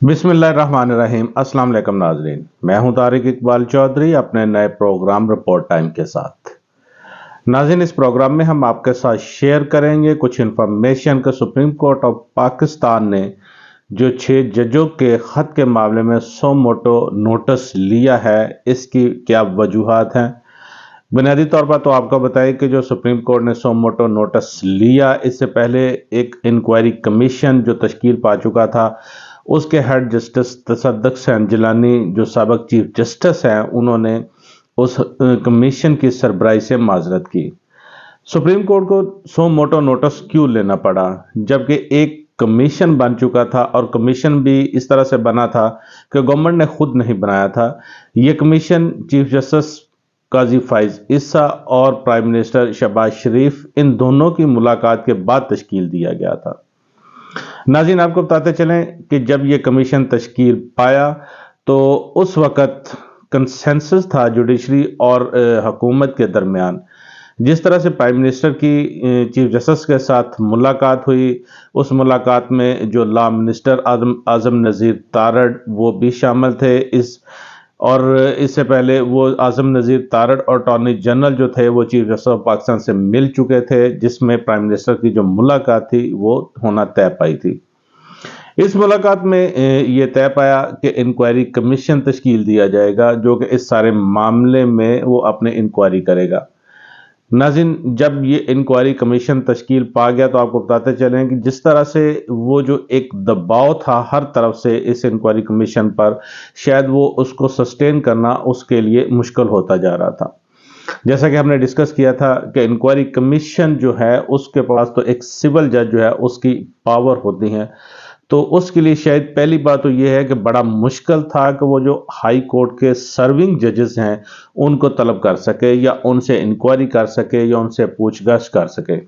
बिस्मिल्लाहिर्रहमानिर्रहीम। अस्सलाम वालेकुम नाजरीन, मैं हूं तारिक इकबाल चौधरी अपने नए प्रोग्राम रिपोर्ट टाइम के साथ। नाज़रीन, इस प्रोग्राम में हम आपके साथ शेयर करेंगे कुछ इन्फॉर्मेशन कि सुप्रीम कोर्ट ऑफ पाकिस्तान ने जो 6 जजों के ख़त के मामले में सो मोटो नोटिस लिया है, इसकी क्या वजूहात हैं। बुनियादी तौर पर तो आपको बताएं कि जो सुप्रीम कोर्ट ने सो मोटो नोटिस लिया, इससे पहले एक इंक्वायरी कमीशन जो तश्कील पा चुका था, उसके हेड जस्टिस तसद्दुक़ हुसैन जिलानी जो साबिक़ चीफ जस्टिस हैं, उन्होंने उस कमीशन की सरबराही से माजरत की। सुप्रीम कोर्ट को सो मोटो नोटिस क्यों लेना पड़ा, जबकि एक कमीशन बन चुका था और कमीशन भी इस तरह से बना था कि गवर्नमेंट ने खुद नहीं बनाया था। यह कमीशन चीफ जस्टिस काजी फाइज ईसा और प्राइम मिनिस्टर शहबाज शरीफ, इन दोनों की मुलाकात के बाद तश्कील दिया गया था। नाज़रीन, आपको बताते चलें कि जब यह कमीशन तश्कील पाया तो उस वक़्त कंसेंसस था जुडिशरी और हुकूमत के दरमियान। जिस तरह से प्राइम मिनिस्टर की चीफ जस्टिस के साथ मुलाकात हुई, उस मुलाकात में जो लॉ मिनिस्टर आज़म नज़ीर तारड़ वो भी शामिल थे। और इससे पहले वो आज़म नज़ीर तारड़ और अटॉर्नी जनरल जो थे वो चीफ जस्टिस ऑफ पाकिस्तान से मिल चुके थे, जिसमें प्राइम मिनिस्टर की जो मुलाकात थी वो होना तय पाई थी। इस मुलाकात में ये तय पाया कि इंक्वायरी कमीशन तश्कील दिया जाएगा जो कि इस सारे मामले में वो अपने इंक्वायरी करेगा। नाज़रीन, जब ये इंक्वायरी कमीशन तश्कील पा गया तो आपको बताते चलें कि जिस तरह से वो जो एक दबाव था हर तरफ से इस इंक्वायरी कमीशन पर, शायद वो उसको सस्टेन करना उसके लिए मुश्किल होता जा रहा था। जैसा कि हमने डिस्कस किया था कि इंक्वायरी कमीशन जो है उसके पास तो एक सिविल जज जो है उसकी पावर होती है, तो उसके लिए शायद पहली बात तो यह है कि बड़ा मुश्किल था कि वो जो हाई कोर्ट के सर्विंग जजेस हैं उनको तलब कर सके या उनसे इंक्वायरी कर सके या उनसे पूछगछ कर सके।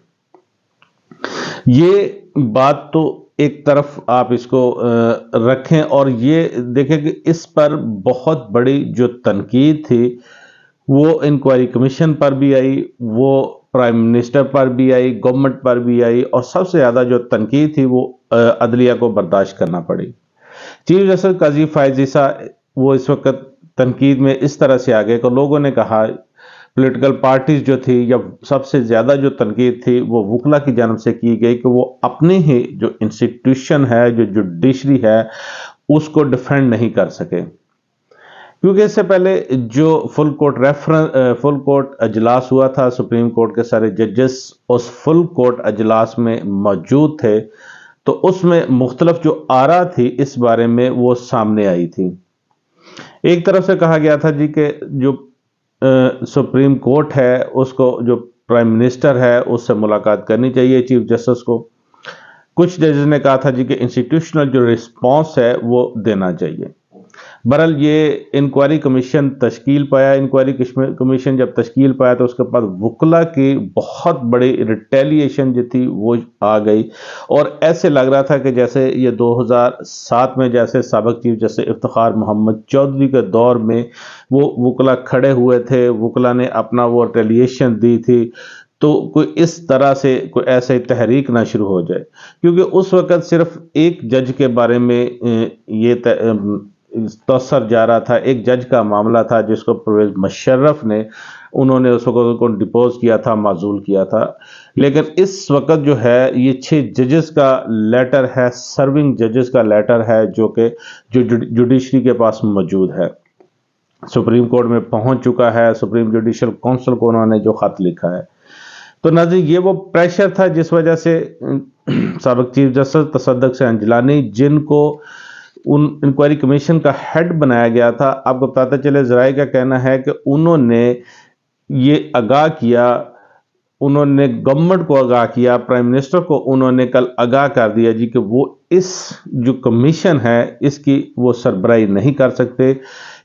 ये बात तो एक तरफ आप इसको रखें और ये देखें कि इस पर बहुत बड़ी जो तनकीद थी वो इंक्वायरी कमीशन पर भी आई, वो प्राइम मिनिस्टर पर भी आई, गवर्नमेंट पर भी आई, और सबसे ज़्यादा जो तनकीद थी वो अदलिया को बर्दाश्त करना पड़ी। चीफ जस्टिस काजी फाइज ईसा वो इस वक्त तनकीद में इस तरह से आ गए कि लोगों ने कहा, पॉलिटिकल पार्टीज जो थी, या सबसे ज़्यादा जो तनकीद थी वो वकला की जानब से की गई कि वो अपनी ही जो इंस्टीट्यूशन है, जो जुडिशरी है, उसको डिफेंड नहीं कर सके। क्योंकि इससे पहले जो फुल कोर्ट अजलास हुआ था, सुप्रीम कोर्ट के सारे जजेस उस फुल कोर्ट अजलास में मौजूद थे, तो उसमें मुख्तलिफ जो आरा थी इस बारे में वो सामने आई थी। एक तरफ से कहा गया था जी कि जो सुप्रीम कोर्ट है उसको जो प्राइम मिनिस्टर है उससे मुलाकात करनी चाहिए चीफ जस्टिस को। कुछ जजेस ने कहा था जी कि इंस्टीट्यूशनल जो रिस्पॉन्स है वो देना चाहिए। बहरहाल ये इंक्वायरी कमीशन तश्कील पाया। इंक्वायरी कमीशन जब तश्कील पाया तो उसके बाद वकला की बहुत बड़ी रिटेलिएशन जो थी वो आ गई, और ऐसे लग रहा था कि जैसे ये 2007 में जैसे साबिक़ चीफ जस्टिस इफ्तिखार मोहम्मद चौधरी के दौर में वो वकला खड़े हुए थे, वकला ने अपना वो रिटेलिएशन दी थी, तो कोई इस तरह से कोई ऐसे तहरीक ना शुरू हो जाए। क्योंकि उस वक़्त सिर्फ एक जज के बारे में ये तसर जा रहा था, एक जज का मामला था जिसको परवेज मुशर्रफ ने उन्होंने उस वक्त उनको डिपोज किया था, माजूल किया था। लेकिन इस वक्त जो है ये 6 जजेस का लेटर है, सर्विंग जजेस का लेटर है जो जुडिशरी के पास मौजूद है, सुप्रीम कोर्ट में पहुंच चुका है। सुप्रीम जुडिशल काउंसिल को उन्होंने जो खत लिखा है, तो नाज़रीन ये वो प्रेशर था जिस वजह से साबिक़ चीफ जस्टिस तसद्दुक़ हुसैन जिलानी, जिनको उन इंक्वायरी कमीशन का हेड बनाया गया था, आपको बताते चले ज़राए का कहना है कि उन्होंने ये आगाह किया, उन्होंने गवर्नमेंट को आगाह किया, प्राइम मिनिस्टर को उन्होंने कल आगाह कर दिया जी कि वो इस जो कमीशन है इसकी वो सरबराही नहीं कर सकते।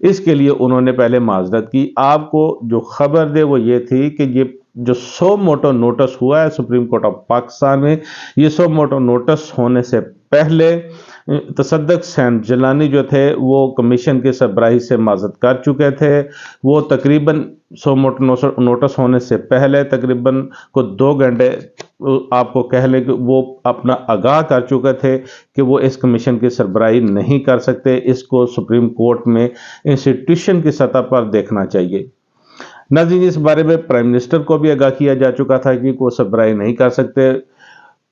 इसके लिए उन्होंने पहले माजरत की। आपको जो खबर दे वो ये थी कि ये जो सो मोटो नोटिस हुआ है सुप्रीम कोर्ट ऑफ पाकिस्तान में, ये सो मोटो नोटिस होने से पहले तसद्दुक़ हुसैन जिलानी जो थे वो कमीशन की सरबराही से माजरत कर चुके थे। वो तकरीबन सो मोटो नोटिस होने से पहले तकरीबन को 2 घंटे آپ کو کہہ لیں کہ وہ اپنا آگاہ کر چکے تھے کہ وہ اس کمیشن کی سربراہی نہیں کر سکتے، اس کو سپریم کورٹ میں انسٹیٹیوشن کی سطح پر دیکھنا چاہیے۔ ناظرین، اس بارے میں پرائم منسٹر کو بھی آگاہ کیا جا چکا تھا کہ وہ سربراہی نہیں کر سکتے۔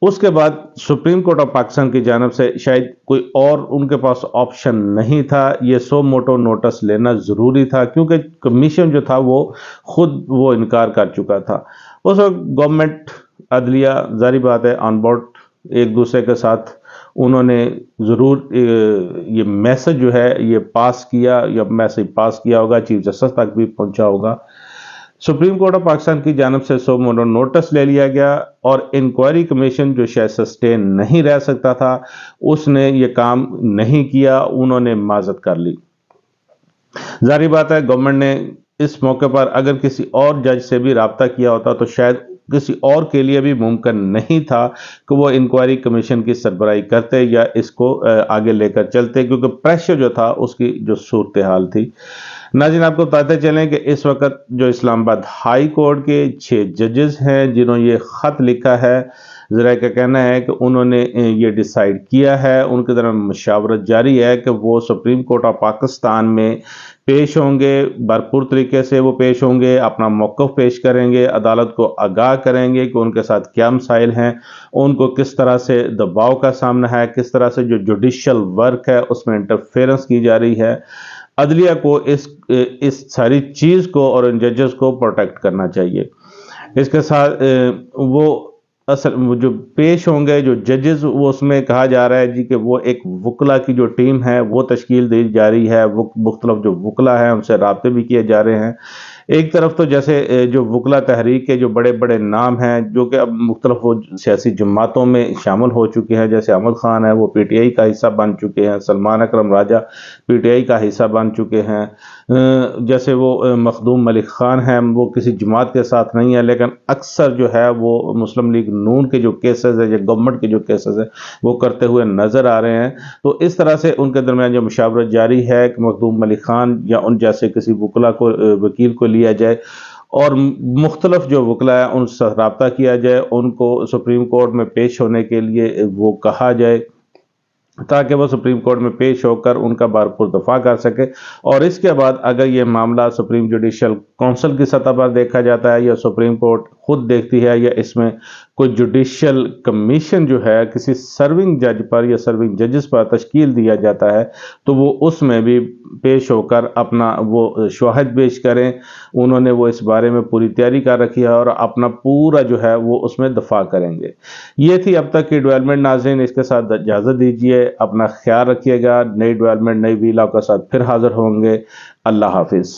اس کے بعد سپریم کورٹ آف پاکستان کی جانب سے شاید کوئی اور ان کے پاس آپشن نہیں تھا، یہ سو موٹو نوٹس لینا ضروری تھا، کیونکہ کمیشن جو تھا وہ خود وہ انکار کر چکا تھا۔ اس وقت گورنمنٹ، عدلیہ، ظاہری بات ہے آن بورڈ ایک دوسرے کے ساتھ انہوں نے ضرور یہ میسج جو ہے یہ پاس کیا، یا میسج پاس کیا ہوگا، چیف جسٹس تک بھی پہنچا ہوگا۔ سپریم کورٹ آف پاکستان کی جانب سے سو موٹو نوٹس لے لیا گیا، اور انکوائری کمیشن جو شاید سسٹین نہیں رہ سکتا تھا، اس نے یہ کام نہیں کیا، انہوں نے معذرت کر لی۔ ظاہری بات ہے گورنمنٹ نے اس موقع پر اگر کسی اور جج سے بھی رابطہ کیا ہوتا تو شاید کسی اور کے لیے بھی ممکن نہیں تھا کہ وہ انکوائری کمیشن کی سربراہی کرتے یا اس کو آگے لے کر چلتے، کیونکہ پریشر جو تھا اس کی جو صورتحال تھی۔ ناظرین، آپ کو بتاتے چلیں کہ اس وقت جو اسلام آباد ہائی کورٹ کے 6 ججز ہیں جنہوں نے یہ خط لکھا ہے، ذرائع کا کہنا ہے کہ انہوں نے یہ ڈیسائیڈ کیا ہے، ان کے درمیان مشاورت جاری ہے کہ وہ سپریم کورٹ آف پاکستان میں پیش ہوں گے، بھرپور طریقے سے وہ پیش ہوں گے، اپنا موقف پیش کریں گے، عدالت کو آگاہ کریں گے کہ ان کے ساتھ کیا مسائل ہیں، ان کو کس طرح سے دباؤ کا سامنا ہے، کس طرح سے جو جوڈیشل ورک ہے اس میں انٹرفیرنس کی جا رہی ہے۔ عدلیہ کو اس ساری چیز کو اور ان ججز کو پروٹیکٹ کرنا چاہیے۔ اس کے ساتھ وہ جو پیش ہوں گے جو ججز، وہ اس میں کہا جا رہا ہے جی کہ وہ ایک وکلا کی جو ٹیم ہے وہ تشکیل دی جا رہی ہے، مختلف جو وکلا ہیں ان سے رابطے بھی کیے جا رہے ہیں۔ ایک طرف تو جیسے جو وکلا تحریک کے جو بڑے بڑے نام ہیں جو کہ اب مختلف سیاسی جماعتوں میں شامل ہو چکے ہیں، جیسے احمد خان ہے وہ پی ٹی آئی کا حصہ بن چکے ہیں، سلمان اکرم راجہ پی ٹی آئی کا حصہ بن چکے ہیں، جیسے وہ مخدوم ملک خان ہیں وہ کسی جماعت کے ساتھ نہیں ہے، لیکن اکثر جو ہے وہ مسلم لیگ نون کے جو کیسز ہیں یا گورنمنٹ کے جو کیسز ہیں وہ کرتے ہوئے نظر آ رہے ہیں۔ تو اس طرح سے ان کے درمیان جو مشاورت جاری ہے کہ مخدوم ملک خان یا ان جیسے کسی وکلا کو، وکیل کو لیا جائے اور مختلف جو وکلا ہے ان سے رابطہ کیا جائے، ان کو سپریم کورٹ میں پیش ہونے کے لیے وہ کہا جائے تاکہ وہ سپریم کورٹ میں پیش ہو کر ان کا بھرپور دفاع کر سکے۔ اور اس کے بعد اگر یہ معاملہ سپریم جوڈیشل کونسل کی سطح پر دیکھا جاتا ہے یا سپریم کورٹ خود دیکھتی ہے یا اس میں کوئی جوڈیشل کمیشن جو ہے کسی سرونگ جج پر یا سرونگ ججز پر تشکیل دیا جاتا ہے تو وہ اس میں بھی پیش ہو کر اپنا وہ شواہد پیش کریں۔ انہوں نے وہ اس بارے میں پوری تیاری کر رکھی ہے اور اپنا پورا جو ہے وہ اس میں دفاع کریں گے۔ یہ تھی اب تک کی ڈیولپمنٹ۔ ناظرین، اس کے ساتھ اجازت دیجیے، اپنا خیال رکھیے گا، نئی ڈیولپمنٹ نئی ویلاگ کے ساتھ پھر حاضر ہوں گے۔ اللہ حافظ۔